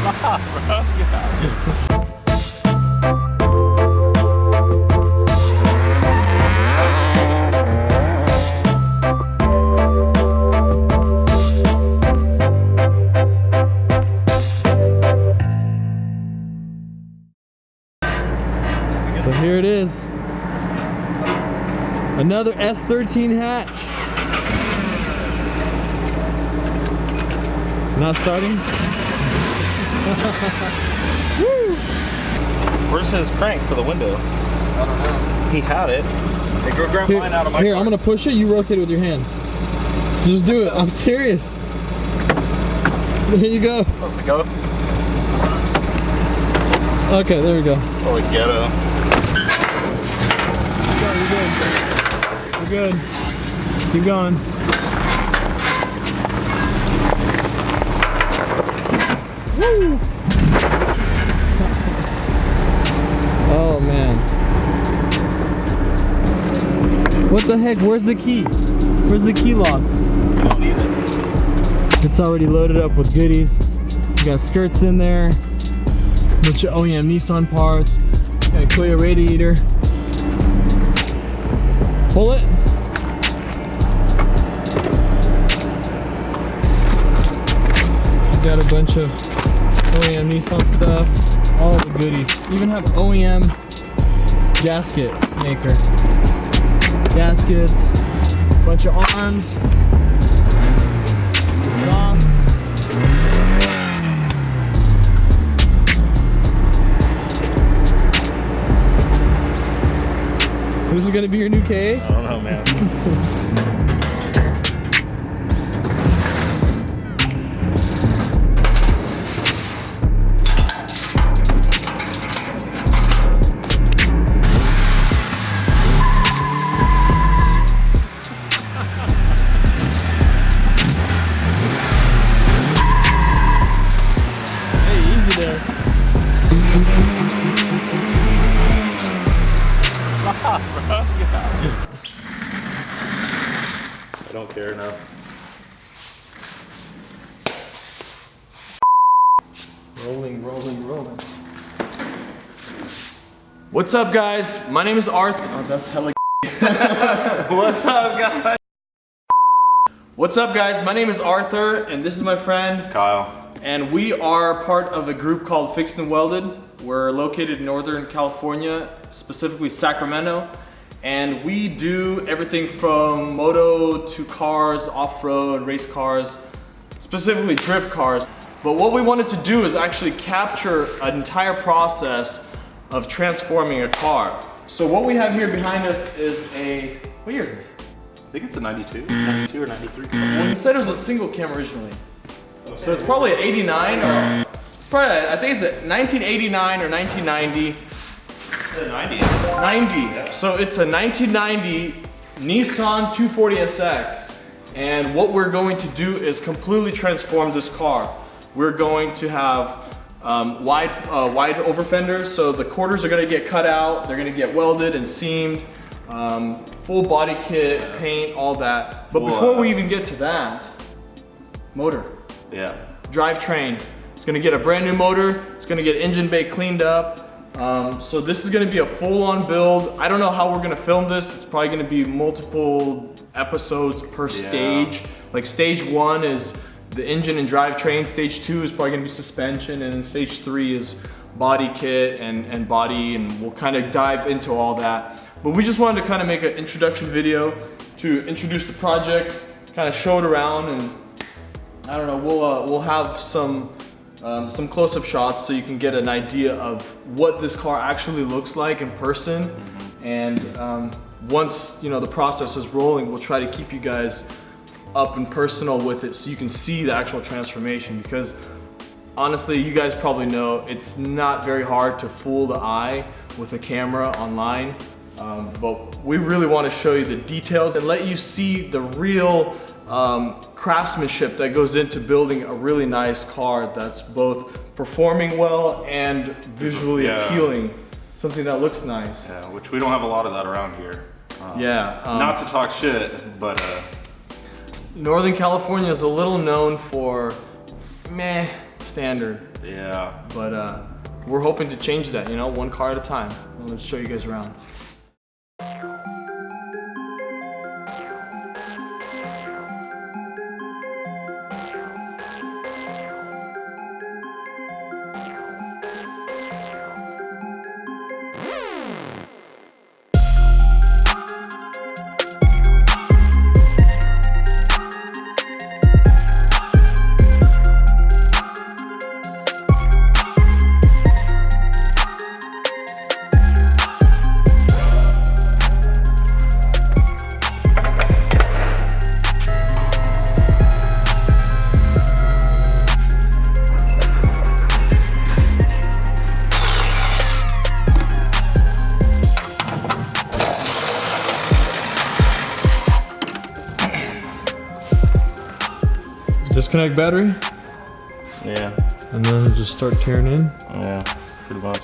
So here it is. Another S13 hatch. Not starting? Woo! Where's his crank for the window? I don't know. He had it. Hey, go grab mine out of my Here, car. I'm gonna push it, you rotate it with your hand. Just do it, I'm serious. There you go. There we go. Okay, there we go. Oh, ghetto. We're good. Keep going. Woo! Oh man. What the heck? Where's the key? Where's the key lock? You don't need it. It's already loaded up with goodies. You got skirts in there, bunch of OEM Nissan parts, got a clear radiator. Pull it. Got a bunch of OEM Nissan stuff, all the goodies. Even have OEM gasket maker. Gaskets, bunch of arms, exhaust. This is gonna be your new K? I don't know, man. I don't care now. Rolling, rolling, rolling. What's up, guys? My name is Arthur. Oh, that's hella. What's up, guys? What's up, guys? My name is Arthur, and this is my friend Kyle. And we are part of a group called Fixed and Welded. We're located in Northern California, specifically Sacramento. And we do everything from moto to cars, off-road, race cars, specifically drift cars. But what we wanted to do is actually capture an entire process of transforming a car. So what we have here behind us is a, what year is this? I think it's a 92, 92 or 93. Well, he said it was a single cam originally. Okay. So it's probably an 89 or, probably, I think it's a 1989 or 1990. 90. 90. So it's a 1990 Nissan 240SX. And what we're going to do is completely transform this car. We're going to have wide over fenders. So the quarters are gonna get cut out. They're gonna get welded and seamed. Full body kit, paint, all that. But before we even get to that, motor. Yeah. Drivetrain. It's gonna get a brand new motor. It's gonna get engine bay cleaned up. So this is gonna be a full-on build. I don't know how we're gonna film this. It's probably gonna be multiple episodes per stage. Like stage 1 is the engine and drivetrain. Stage 2 is probably gonna be suspension, and then stage 3 is body kit and body, and we'll kind of dive into all that. But we just wanted to kind of make an introduction video to introduce the project, kind of show it around, and I don't know, we'll have some close-up shots so you can get an idea of what this car actually looks like in person. And once the process is rolling, we'll try to keep you guys up and personal with it so you can see the actual transformation, because honestly, you guys probably know it's not very hard to fool the eye with a camera online. But we really want to show you the details and let you see the real craftsmanship that goes into building a really nice car that's both performing well and visually appealing. Something that looks nice. Yeah, which we don't have a lot of that around here. Not to talk shit, but Northern California is a little known for meh standard. Yeah. But we're hoping to change that, you know, one car at a time. Well, let's show you guys around. Disconnect battery? Yeah. And then just start tearing in? Yeah, pretty much.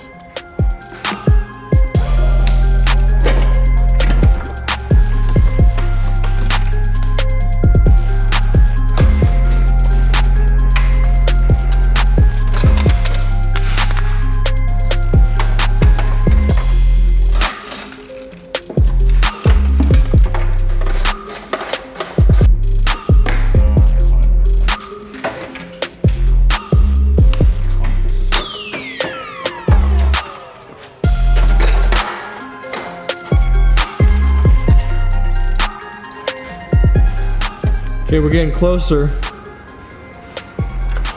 Okay, we're getting closer.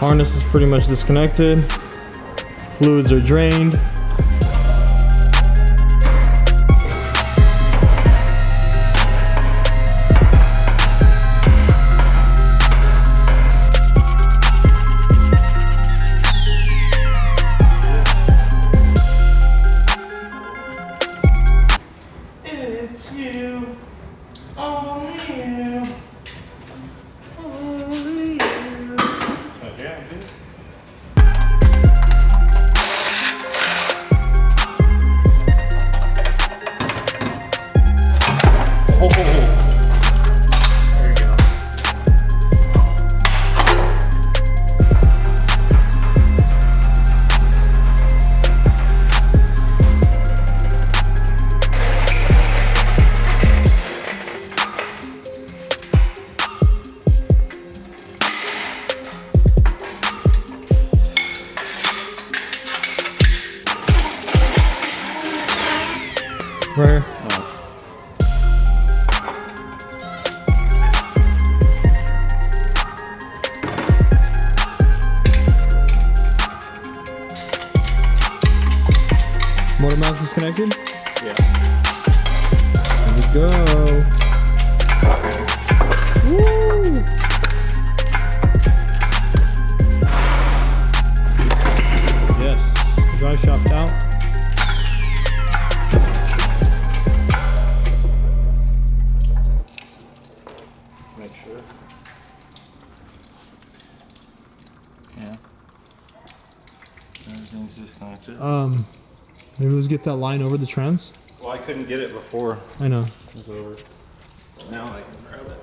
Harness is pretty much disconnected. Fluids are drained. It's you, only you. Oh, there you go. Right here. Motor mount disconnected? Yeah. There we go. Woo! Yes. Drive shaft out. Let's make sure. Yeah. Everything's disconnected. Maybe let's get that line over the trans. Well, I couldn't get it before I know. it was over. Now I can grab it.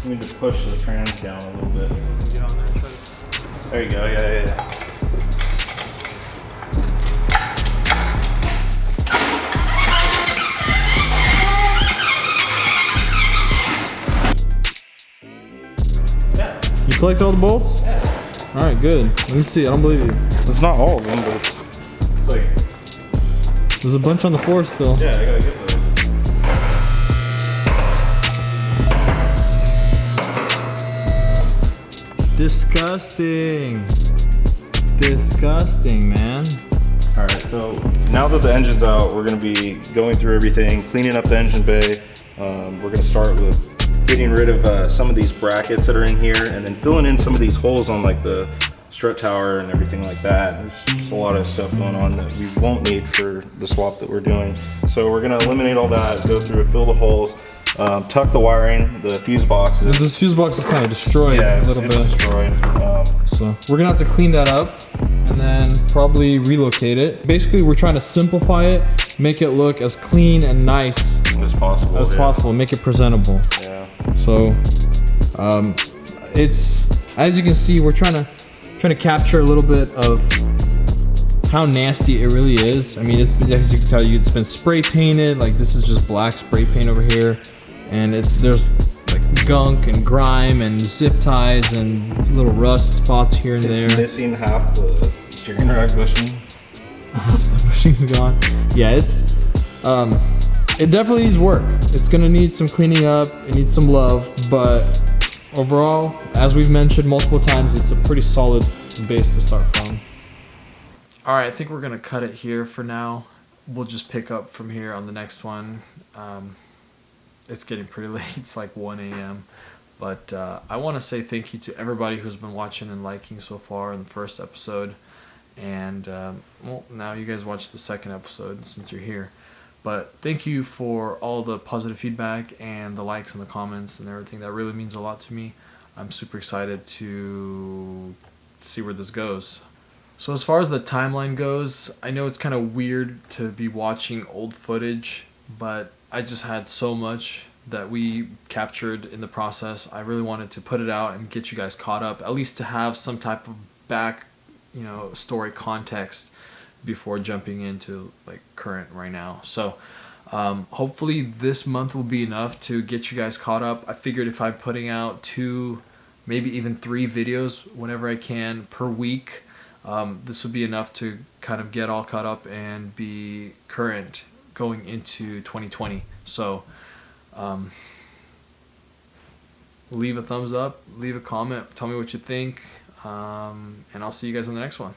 You need to push the trans down a little bit. Get on there. There you go. Yeah. You collect all the bolts? Yeah. Alright, good. Let me see. I don't believe you. It's not all of them, but it's like. There's a bunch on the floor still. Yeah, I gotta get those. Disgusting. Disgusting, man. All right, so now that the engine's out, we're gonna be going through everything, cleaning up the engine bay. We're gonna start with getting rid of some of these brackets that are in here and then filling in some of these holes on like the strut tower and everything like that. There's just a lot of stuff going on that we won't need for the swap that we're doing. So we're gonna eliminate all that, go through it, fill the holes, tuck the wiring, the fuse boxes. This fuse box is kind of destroyed Yeah, a little bit. Destroyed. So we're gonna have to clean that up. and then probably relocate it. Basically, we're trying to simplify it, make it look as clean and nice as possible. Make it presentable. Yeah. So, it's, as you can see, we're trying to capture a little bit of how nasty it really is. I mean, it's, as you can tell, it's been spray painted. Like, this is just black spray paint over here, and there's like gunk and grime and zip ties and little rust spots here and there. It's missing half the steering rack bushing. The bushing's gone. Yeah, it definitely needs work. It's gonna need some cleaning up. It needs some love, but overall, as we've mentioned multiple times, it's a pretty solid base to start from. All right, I think we're gonna cut it here for now. We'll just pick up from here on the next one. It's getting pretty late. It's like 1 a.m. But I want to say thank you to everybody who's been watching and liking so far in the first episode. And well, now you guys watch the second episode since you're here. But thank you for all the positive feedback and the likes and the comments and everything. That really means a lot to me. I'm super excited to see where this goes. So as far as the timeline goes, I know it's kind of weird to be watching old footage, but I just had so much that we captured in the process. I really wanted to put it out and get you guys caught up, at least to have some type of back, story context before jumping into like current right now. So hopefully this month will be enough to get you guys caught up. I figured if I'm putting out 2, maybe even 3 videos whenever I can per week, this would be enough to kind of get all caught up and be current going into 2020. So leave a thumbs up, leave a comment, tell me what you think, and I'll see you guys in the next one.